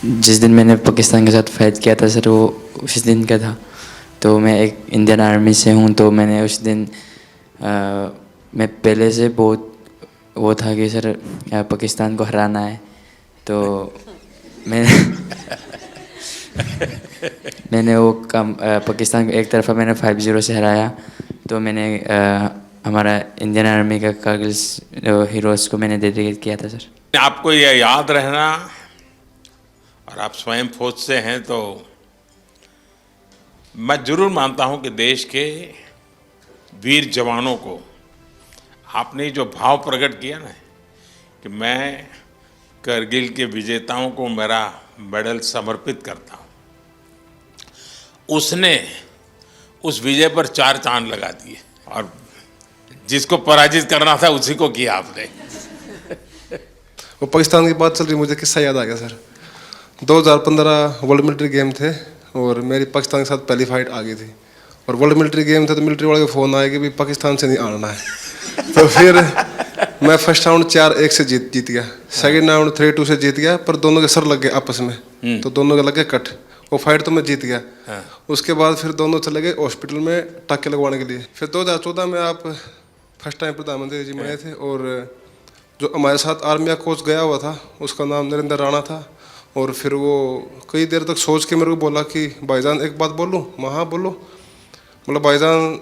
जिस दिन मैंने पाकिस्तान के साथ फाइट किया था सर, वो उस दिन का था। तो मैं एक इंडियन आर्मी से हूँ, तो मैंने उस दिन मैं पहले से बहुत वो था कि सर पाकिस्तान को हराना है। तो मैंने मैंने वो काम पाकिस्तान को एक तरफा मैंने 5-0 से हराया। तो मैंने हमारा इंडियन आर्मी का कारगिल हीरोज़ को मैंने डेडिकेट किया था सर। आपको ये याद रहना, और आप स्वयं फौज से हैं, तो मैं जरूर मानता हूं कि देश के वीर जवानों को आपने जो भाव प्रकट किया ना कि मैं करगिल के विजेताओं को मेरा मेडल समर्पित करता हूं, उसने उस विजय पर 4 चांद लगा दिए। और जिसको पराजित करना था उसी को किया आपने। वो पाकिस्तान की बात चल रही, मुझे किस्सा याद आ गया सर। 2015 वर्ल्ड मिलिट्री गेम थे और मेरी पाकिस्तान के साथ पहली फाइट आ गई थी। और वर्ल्ड मिलिट्री गेम थे तो मिलिट्री वाले को फ़ोन आया कि भी पाकिस्तान से नहीं आना है। तो फिर मैं फर्स्ट राउंड 4-1 से जीत गया, सेकंड राउंड 3-2 से जीत गया, पर दोनों के सर लग गए आपस में, तो दोनों के लग गए कट। वो फाइट तो मैं जीत गया। उसके बाद फिर दोनों चले गए हॉस्पिटल में टाँके लगवाने के लिए। फिर 2014 में आप फर्स्ट टाइम प्रधानमंत्री जी बने थे, और जो हमारे साथ आर्मी का कोच गया हुआ था उसका नाम नरेंद्र राणा था। और फिर वो कई देर तक सोच के मेरे को बोला कि भाईजान एक बात बोलूँ? मैं हाँ बोलो। बोला भाईजान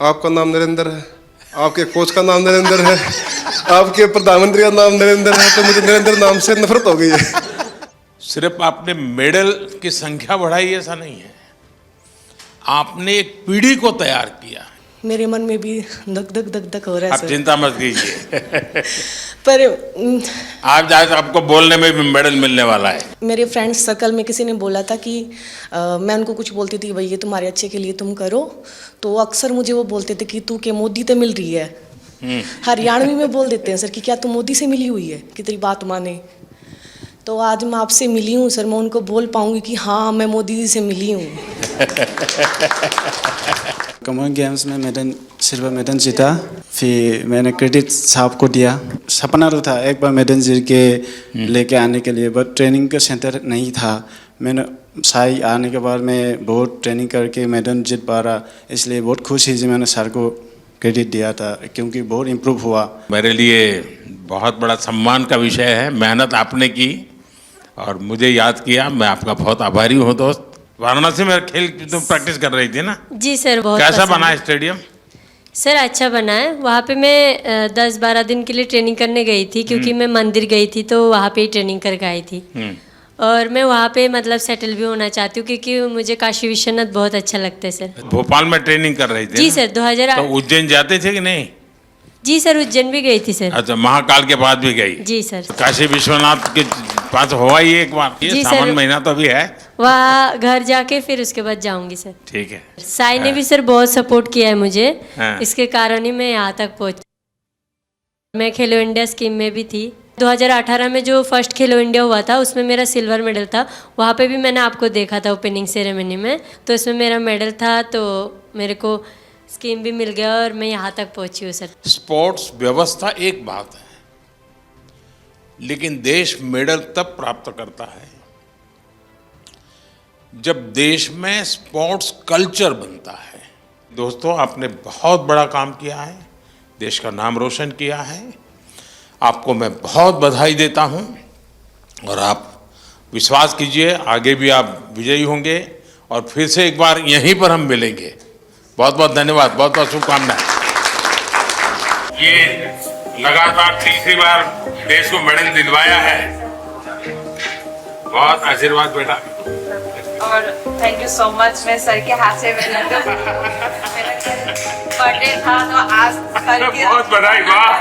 आपका नाम नरेंद्र है, आपके कोच का नाम नरेंद्र है, आपके प्रधानमंत्री का नाम नरेंद्र है, तो मुझे नरेंद्र नाम से नफरत हो गई है। सिर्फ आपने मेडल की संख्या बढ़ाई ऐसा नहीं है, आपने एक पीढ़ी को तैयार किया। मेरे मन में भी धक धक धक धक हो रहा है आप सर। चिंता मत कीजिए। पर आप जाए तो आपको बोलने में भी मेडल मिलने वाला है। मेरे फ्रेंड्स सर्कल में किसी ने बोला था कि मैं उनको कुछ बोलती थी, भाई ये तुम्हारे अच्छे के लिए तुम करो, तो अक्सर मुझे वो बोलते थे कि तू के मोदी तो मिल रही है। हरियाणवी में बोल देते हैं सर कि क्या तू मोदी से मिली हुई है कि तेरी बात माने। तो आज मैं आपसे मिली हूँ सर, मैं उनको बोल पाऊंगी कि हाँ मैं मोदी जी से मिली हूँ। कॉमन गेम्स में मैंने सिल्वर मेडल जीता, फिर मैंने क्रेडिट साहब को दिया। सपना तो था एक बार मेडल जीत के लेके आने के लिए, बट ट्रेनिंग का सेंटर नहीं था। मैंने साई आने के बाद मैं बहुत ट्रेनिंग करके मेडल जीत पा रहा, इसलिए बहुत खुश ही मैंने सर को क्रेडिट दिया था, क्योंकि बहुत इम्प्रूव हुआ। मेरे लिए बहुत बड़ा सम्मान का विषय है। मेहनत आपने की और मुझे याद किया, मैं आपका बहुत आभारी हूँ दोस्त। वाराणसी में खेल तुम प्रैक्टिस कर रही थी ना? जी सर, बहुत कैसा बना है स्टेडियम? सर अच्छा बना है। वहाँ पे मैं 10-12 दिन के लिए ट्रेनिंग करने गई थी, क्योंकि मैं मंदिर गई थी तो वहाँ पे ही ट्रेनिंग करके आई थी। और मैं वहाँ पे मतलब सेटल भी होना चाहती हूँ, क्योंकि मुझे काशी विश्वनाथ बहुत अच्छा लगता है सर। भोपाल में ट्रेनिंग कर रही थी? जी सर, 2008। तो उज्जैन जाते थे कि नहीं? जी सर, उज्जैन भी गई थी सर। अच्छा, महाकाल के बाद भी गई? जी सर। काशी विश्वनाथ के पास हुआ ही एक बार? ये सावन महीना तो अभी है। वहाँ घर जाके फिर उसके बाद जाऊंगी सर। ठीक है। साई ने भी सर बहुत सपोर्ट किया है मुझे, हाँ। इसके कारण ही मैं यहाँ तक पहुँची। मैं खेलो इंडिया स्कीम में भी थी। 2018 में जो फर्स्ट खेलो इंडिया हुआ था उसमें मेरा सिल्वर मेडल था। वहाँ पे भी मैंने आपको देखा था ओपनिंग सेरेमनी में, तो इसमें मेरा मेडल था, तो मेरे को स्कीम भी मिल गया और मैं यहाँ तक पहुँची हूँ सर। स्पोर्ट्स व्यवस्था एक बात है, लेकिन देश मेडल तब प्राप्त करता है जब देश में स्पोर्ट्स कल्चर बनता है। दोस्तों, आपने बहुत बड़ा काम किया है, देश का नाम रोशन किया है। आपको मैं बहुत बधाई देता हूं, और आप विश्वास कीजिए आगे भी आप विजयी होंगे, और फिर से एक बार यहीं पर हम मिलेंगे। बहुत बहुत धन्यवाद, बहुत बहुत शुभकामनाएं। ये लगातार तीसरी बार देश को मेडल दिलवाया है। बहुत आशीर्वाद बेटा। और थैंक यू सो मच। मैं सर के हाथ से मेरा बर्थडे था तो आज सर के बहुत बधाई। वाह,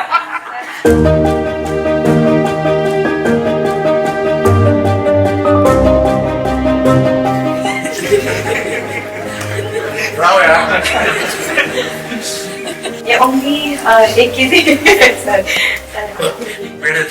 ब्रावो यार। ये ओनली एक ही थी सर। मेरे